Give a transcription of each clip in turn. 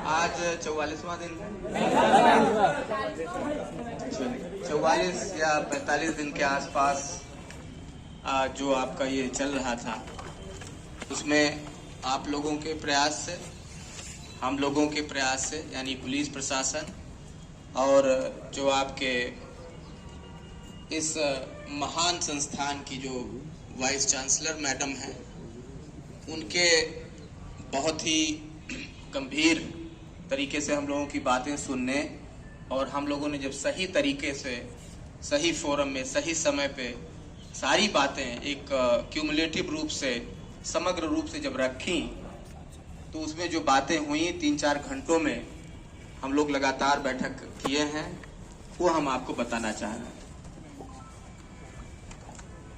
आज 44वां दिन है, 44 या 45 दिन के आसपास जो आपका ये चल रहा था, उसमें आप लोगों के प्रयास से, हम लोगों के प्रयास से, यानी पुलिस प्रशासन और जो आपके इस महान संस्थान की जो वाइस चांसलर मैडम हैं, उनके बहुत ही गंभीर तरीके से हम लोगों की बातें सुनने और हम लोगों ने जब सही तरीके से सही फोरम में सही समय पे सारी बातें एक क्यूमुलेटिव रूप से, समग्र रूप से जब रखी, तो उसमें जो बातें हुई 3-4 घंटों में हम लोग लगातार बैठक किए हैं, वो हम आपको बताना चाह रहे हैं।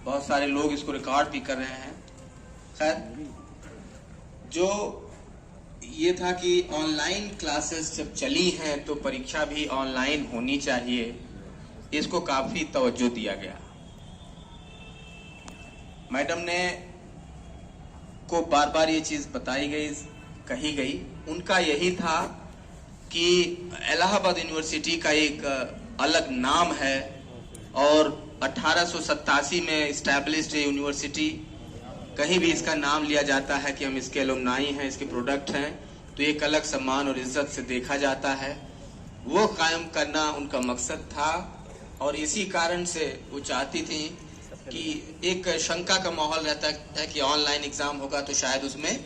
बहुत सारे लोग इसको रिकॉर्ड भी कर रहे हैं। खैर, जो ये था कि ऑनलाइन क्लासेस जब चली हैं तो परीक्षा भी ऑनलाइन होनी चाहिए, इसको काफी तवज्जो दिया गया। मैडम ने को बार बार ये चीज बताई गई, कही गई, उनका यही था कि इलाहाबाद यूनिवर्सिटी का एक अलग नाम है और 1887 में इस्टेब्लिश्ड यूनिवर्सिटी, कहीं भी इसका नाम लिया जाता है कि हम इसके एलुमनाई हैं, इसके प्रोडक्ट हैं, तो एक अलग सम्मान और इज्जत से देखा जाता है। वो कायम करना उनका मकसद था और इसी कारण से वो चाहती थी कि एक शंका का माहौल रहता है कि ऑनलाइन एग्जाम होगा तो शायद उसमें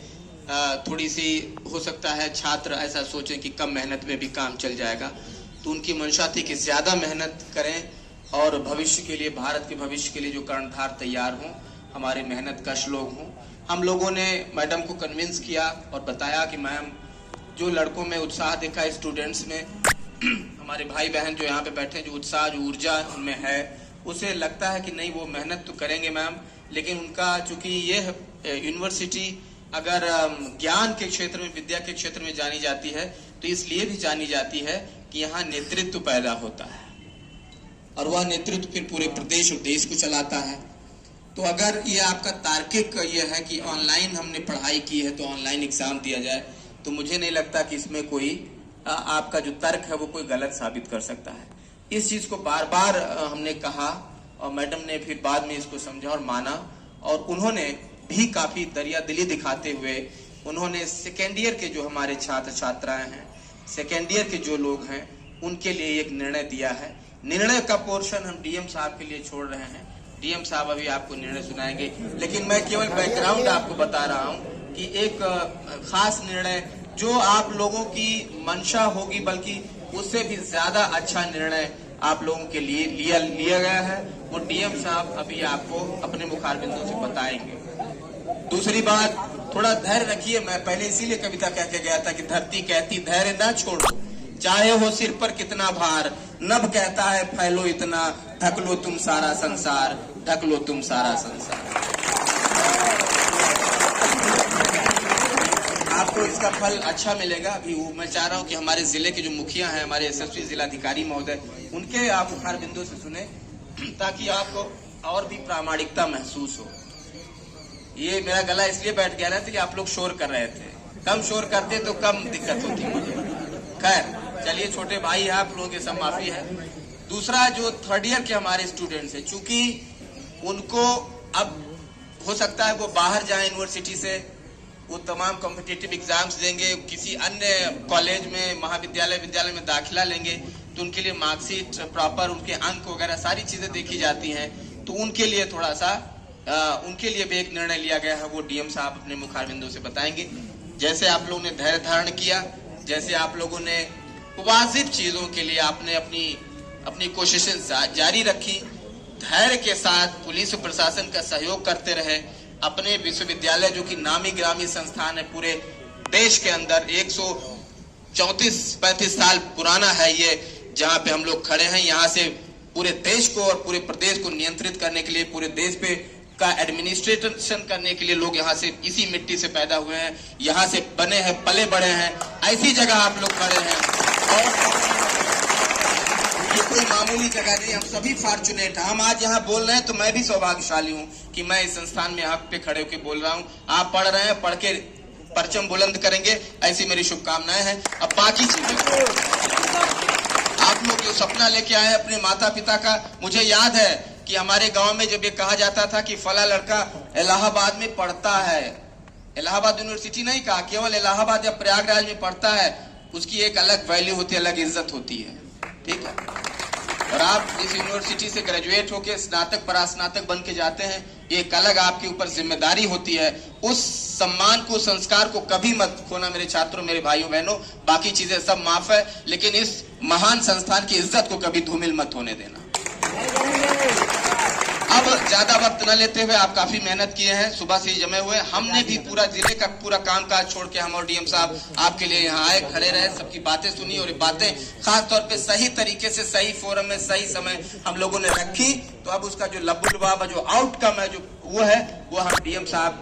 थोड़ी सी हो सकता है छात्र ऐसा सोचें कि कम मेहनत में भी काम चल जाएगा। तो उनकी मंशा थी कि ज्यादा मेहनत करें और भविष्य के लिए, भारत के भविष्य के लिए जो कर्णधार तैयार हों, हमारे मेहनत कश लोग हों। हम लोगों ने मैडम को कन्विंस किया और बताया कि मैम, जो लड़कों में उत्साह देखा स्टूडेंट्स में, हमारे भाई बहन जो यहाँ पे बैठे हैं, जो उत्साह, जो ऊर्जा उनमें है, उसे लगता है कि नहीं वो मेहनत तो करेंगे मैम, लेकिन उनका चूंकि ये यूनिवर्सिटी अगर ज्ञान के क्षेत्र में, विद्या के क्षेत्र में जानी जाती है, तो इसलिए भी जानी जाती है कि यहाँ नेतृत्व पैदा होता है और वह नेतृत्व फिर पूरे प्रदेश और देश को चलाता है। तो अगर ये आपका तार्किक ये है कि ऑनलाइन हमने पढ़ाई की है तो ऑनलाइन एग्जाम दिया जाए, तो मुझे नहीं लगता कि इसमें कोई आपका जो तर्क है वो कोई गलत साबित कर सकता है। इस चीज को बार बार हमने कहा और मैडम ने फिर बाद में इसको समझा और माना, और उन्होंने भी काफी दरिया दिली दिखाते हुए उन्होंने सेकेंड ईयर के जो हमारे छात्र छात्राएं हैं, सेकेंड ईयर के जो लोग हैं, उनके लिए एक निर्णय दिया है। निर्णय का पोर्शन हम डीएम साहब के लिए छोड़ रहे हैं, डीएम साहब अभी आपको निर्णय सुनाएंगे, लेकिन मैं केवल बैकग्राउंड आपको बता रहा हूं कि एक खास निर्णय जो आप लोगों की मंशा होगी, बल्कि उससे भी ज्यादा अच्छा निर्णय आप लोगों के लिए लिया गया है, वो डीएम साहब अभी आपको अपने मुखारबिंदों से बताएंगे। दूसरी बात, थोड़ा धैर्य रखिए। मैं पहले इसीलिए कविता कह के गया था कि धरती कहती धैर्य ना छोड़ो, चाहे हो सिर पर कितना भार, नभ कहता है फैलो इतना, ढक लो तुम सारा संसार, ढक लो तुम सारा संसार। आपको इसका फल अच्छा मिलेगा। अभी मैं चाह रहा हूं कि हमारे जिले के जो मुखिया हैं, हमारे यशस्वी जिलाधिकारी महोदय, उनके आप मुखार बिंदु से सुने, ताकि आपको और भी प्रामाणिकता महसूस हो। ये मेरा गला इसलिए बैठ गया ना कि आप लोग शोर कर रहे थे, कम शोर करते तो कम दिक्कत होती मुझे। खैर चलिए, छोटे भाई आप लोगों के सब माफी है। दूसरा, जो थर्ड ईयर के हमारे स्टूडेंट्स हैं, चूंकि उनको अब हो सकता है वो बाहर जाए यूनिवर्सिटी से, वो तमाम कॉम्पिटिटिव एग्जाम्स देंगे, किसी अन्य कॉलेज में, महाविद्यालय, विद्यालय में दाखिला लेंगे, तो उनके लिए मार्कशीट प्रॉपर, उनके अंक वगैरह सारी चीजें देखी जाती हैं। तो उनके लिए थोड़ा सा उनके लिए भी एक निर्णय लिया गया है, वो डीएम साहब अपने मुखारबिंदों से बताएंगे। जैसे आप लोगों ने धैर्य धारण किया, जैसे आप लोगों ने वाजिब चीजों के लिए आपने अपनी कोशिशें जारी रखी, धैर्य के साथ पुलिस प्रशासन का सहयोग करते रहे, अपने विश्वविद्यालय जो कि नामी ग्रामी संस्थान है पूरे देश के अंदर, 134-35 साल पुराना है ये, जहां पे हम लोग खड़े हैं, यहाँ से पूरे देश को और पूरे प्रदेश को नियंत्रित करने के लिए, पूरे देश पे का एडमिनिस्ट्रेशन करने के लिए लोग यहाँ से, इसी मिट्टी से पैदा हुए हैं, यहाँ से बने हैं, पले बड़े हैं, ऐसी जगह आप लोग खड़े हैं। और ये कोई मामूली जगह नहीं, हम सभी फॉर्चुनेट हैं। हम आज यहाँ बोल रहे हैं तो मैं भी सौभाग्यशाली हूँ कि मैं इस संस्थान में हक पे खड़े होकर बोल रहा हूँ। आप पढ़ रहे हैं, पढ़ के परचम बुलंद करेंगे, ऐसी मेरी शुभकामनाएं हैं। अब बाकी चीजें, आप लोग जो सपना लेके आए अपने माता पिता का, मुझे याद है कि हमारे गांव में जब ये कहा जाता था कि फला लड़का इलाहाबाद में पढ़ता है, इलाहाबाद यूनिवर्सिटी नहीं कहा, केवल इलाहाबाद या प्रयागराज में पढ़ता है, उसकी एक अलग वैल्यू होती है, अलग इज्जत होती है, ठीक है। और आप इस यूनिवर्सिटी से ग्रेजुएट होकर स्नातक परास्नातक बन के जाते हैं, ये एक अलग आपके ऊपर जिम्मेदारी होती है। उस सम्मान को, संस्कार को कभी मत खोना मेरे छात्रों, मेरे भाइयों बहनों। बाकी चीजें सब माफ है, लेकिन इस महान संस्थान की इज्जत को कभी धूमिल मत होने देना। अब ज्यादा वक्त न लेते हुए, आप काफी मेहनत किए हैं, सुबह से ही जमे हुए, हमने भी पूरा जिले का पूरा कामकाज छोड़ के हम और डीएम साहब आपके लिए यहाँ आए, खड़े रहे, सबकी बातें सुनी और ये बातें खास तौर पे सही तरीके से सही फोरम में सही समय हम लोगों ने रखी। तो अब उसका जो लबुलबाब जो आउटकम है, जो वो है, वो हम डीएम साहब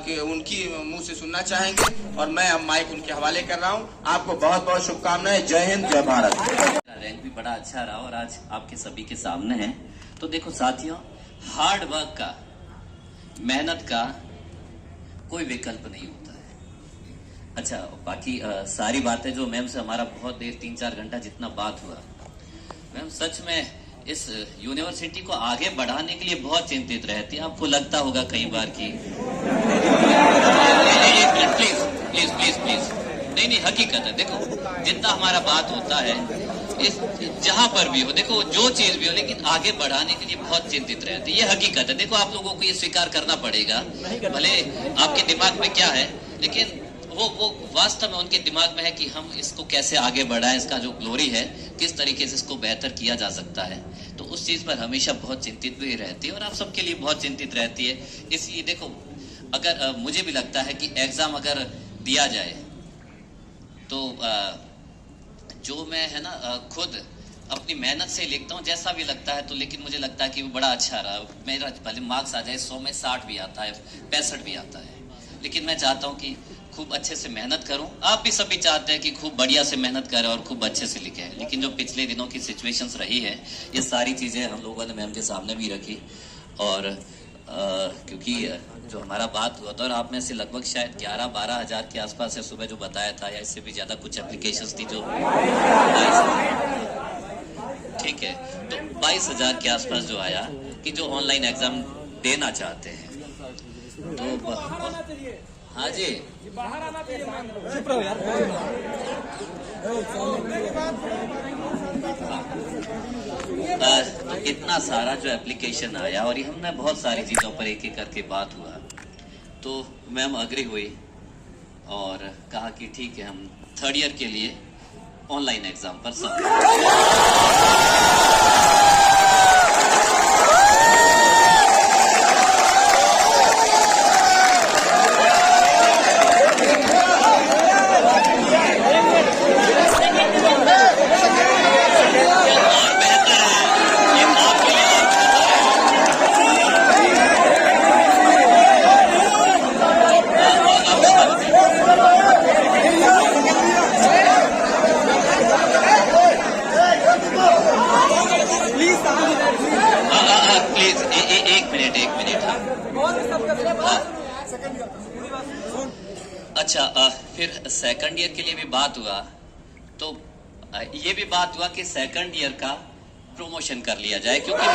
के उनकी मुंह से सुनना चाहेंगे। और मैं अब माइक उनके हवाले कर रहा हूँ। आपको बहुत बहुत शुभकामनाएं। जय हिंद, जय भारत। रैंक भी बड़ा अच्छा रहा और आज आपके सभी के सामने है। तो देखो साथियों, हार्ड वर्क का, मेहनत का कोई विकल्प नहीं होता है। अच्छा, बाकी सारी बातें जो मैम से हमारा बहुत देर 3-4 घंटा जितना बात हुआ, मैम सच में इस यूनिवर्सिटी को आगे बढ़ाने के लिए बहुत चिंतित रहती है। आपको लगता होगा कई बार कि प्लीज प्लीज प्लीज प्लीज, नहीं, हकीकत है। देखो जितना हमारा बात होता है, इस जहां पर भी हो, देखो जो चीज भी हो, लेकिन आगे बढ़ाने के लिए बहुत चिंतित रहते हैं, ये हकीकत है। देखो आप लोगों को ये स्वीकार करना पड़ेगा, भले आपके दिमाग में क्या है, लेकिन वो वास्तव में उनके दिमाग में है कि हम इसको कैसे आगे बढ़ाएं, इसका जो ग्लोरी है किस तरीके से इसको बेहतर किया जा सकता है। तो उस चीज पर हमेशा बहुत चिंतित भी रहती है और आप सबके लिए बहुत चिंतित रहती है। इसलिए देखो, अगर मुझे भी लगता है कि एग्जाम अगर दिया जाए तो जो मैं है ना खुद अपनी मेहनत से लिखता हूँ, जैसा भी लगता है, तो लेकिन मुझे लगता है कि वो बड़ा अच्छा रहा। मेरा भले मार्क्स आ जाए 100 में 60 भी आता है, 65 भी आता है, लेकिन मैं चाहता हूँ कि खूब अच्छे से मेहनत करूं। आप भी सभी चाहते हैं कि खूब बढ़िया से मेहनत करें और खूब अच्छे से लिखें, लेकिन जो पिछले दिनों की सिचुएशंस रही है, ये सारी चीजें हम लोगों ने मैम के सामने भी रखी। और क्योंकि जो हमारा बात हुआ था, और आप में से लगभग शायद 11-12 हजार के आसपास है, सुबह जो बताया था, या इससे भी ज्यादा कुछ एप्लीकेशंस थी जो ठीक है, तो 22,000 के आसपास जो आया कि जो ऑनलाइन एग्जाम देना चाहते हैं। तो हाँ जी, बाहर आना चाहिए, चुप रहो यार। तो इतना सारा जो एप्लीकेशन आया और ये हमने बहुत सारी चीजों पर एक एक करके बात हुआ, तो मैम अग्री हुई और कहा कि ठीक है, हम 3rd ईयर के लिए ऑनलाइन एग्जाम पर अच्छा, फिर 2nd ईयर के लिए भी बात हुआ, तो ये भी बात हुआ कि 2nd ईयर का प्रमोशन कर लिया जाए, क्योंकि